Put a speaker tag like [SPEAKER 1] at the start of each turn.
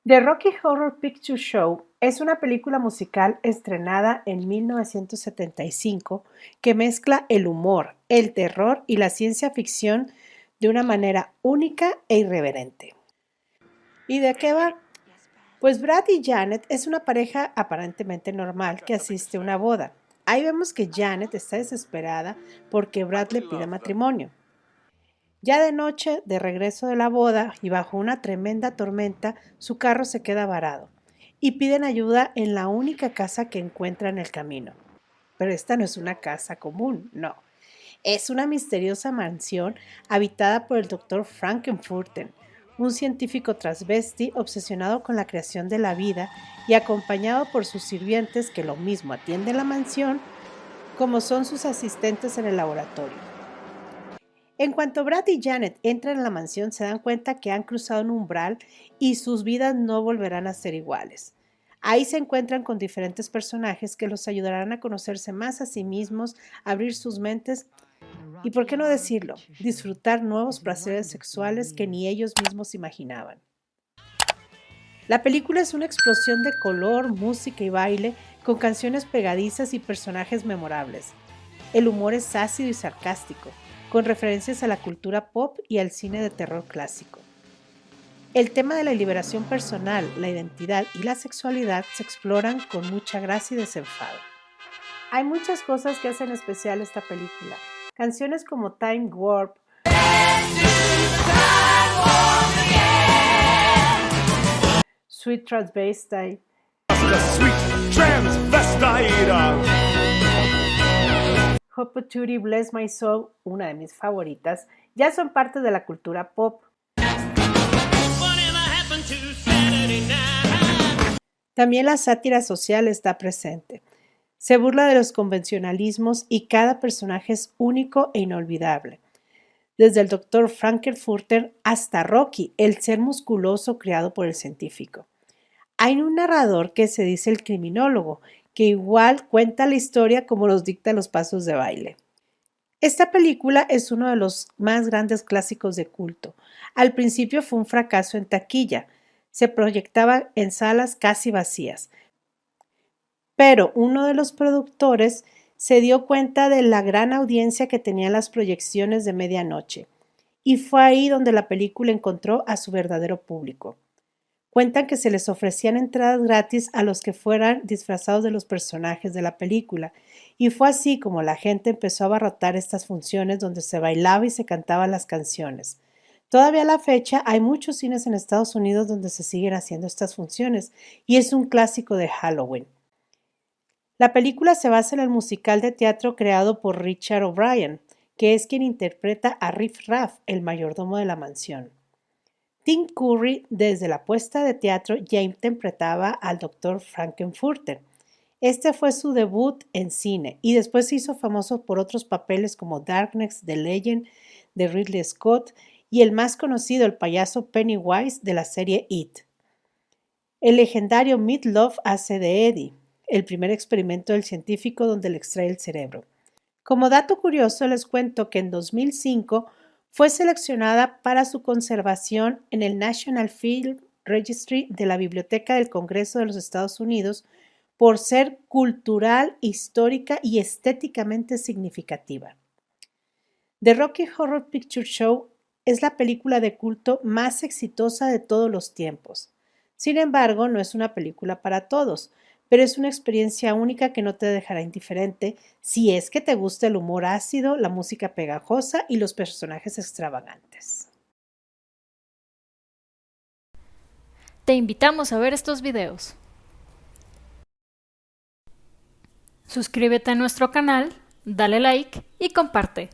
[SPEAKER 1] The Rocky Horror Picture Show es una película musical estrenada en 1975 que mezcla el humor, el terror y la ciencia ficción de una manera única e irreverente. ¿Y de qué va? Pues Brad y Janet es una pareja aparentemente normal que asiste a una boda. Ahí vemos que Janet está desesperada porque Brad le pide matrimonio. Ya de noche, de regreso de la boda y bajo una tremenda tormenta, su carro se queda varado y piden ayuda en la única casa que encuentran en el camino. Pero esta no es una casa común, no. Es una misteriosa mansión habitada por el doctor Frankenfurter, un científico transvesti obsesionado con la creación de la vida y acompañado por sus sirvientes que lo mismo atienden la mansión como son sus asistentes en el laboratorio. En cuanto Brad y Janet entran en la mansión, se dan cuenta que han cruzado un umbral y sus vidas no volverán a ser iguales. Ahí se encuentran con diferentes personajes que los ayudarán a conocerse más a sí mismos, abrir sus mentes y, por qué no decirlo, disfrutar nuevos placeres sexuales que ni ellos mismos imaginaban. La película es una explosión de color, música y baile, con canciones pegadizas y personajes memorables. El humor es ácido y sarcástico, con referencias a la cultura pop y al cine de terror clásico. El tema de la liberación personal, la identidad y la sexualidad se exploran con mucha gracia y desenfado. Hay muchas cosas que hacen especial esta película. Canciones como Time Warp, Sweet Transvestite, Hoppatoody Bless My Soul, una de mis favoritas, ya son parte de la cultura pop. También la sátira social está presente. Se burla de los convencionalismos y cada personaje es único e inolvidable. Desde el Dr. Frankenfurter hasta Rocky, el ser musculoso creado por el científico. Hay un narrador que se dice el criminólogo, que igual cuenta la historia como nos dicta los pasos de baile. Esta película es uno de los más grandes clásicos de culto. Al principio fue un fracaso en taquilla. Se proyectaba en salas casi vacías. Pero uno de los productores se dio cuenta de la gran audiencia que tenían las proyecciones de medianoche. Y fue ahí donde la película encontró a su verdadero público. Cuentan que se les ofrecían entradas gratis a los que fueran disfrazados de los personajes de la película, y fue así como la gente empezó a abarrotar estas funciones donde se bailaba y se cantaban las canciones. Todavía a la fecha hay muchos cines en Estados Unidos donde se siguen haciendo estas funciones, y es un clásico de Halloween. La película se basa en el musical de teatro creado por Richard O'Brien, que es quien interpreta a Riff Raff, el mayordomo de la mansión. Tim Curry, desde la puesta de teatro, ya interpretaba al Dr. Frankenfurter. Este fue su debut en cine y después se hizo famoso por otros papeles como Darkness, The Legend de Ridley Scott y el más conocido, el payaso Pennywise de la serie It. El legendario Meatloaf hace de Eddie, el primer experimento del científico donde le extrae el cerebro. Como dato curioso, les cuento que en 2005 fue seleccionada para su conservación en el National Film Registry de la Biblioteca del Congreso de los Estados Unidos por ser cultural, histórica y estéticamente significativa. The Rocky Horror Picture Show es la película de culto más exitosa de todos los tiempos. Sin embargo, no es una película para todos, pero es una experiencia única que no te dejará indiferente si es que te gusta el humor ácido, la música pegajosa y los personajes extravagantes.
[SPEAKER 2] Te invitamos a ver estos videos. Suscríbete a nuestro canal, dale like y comparte.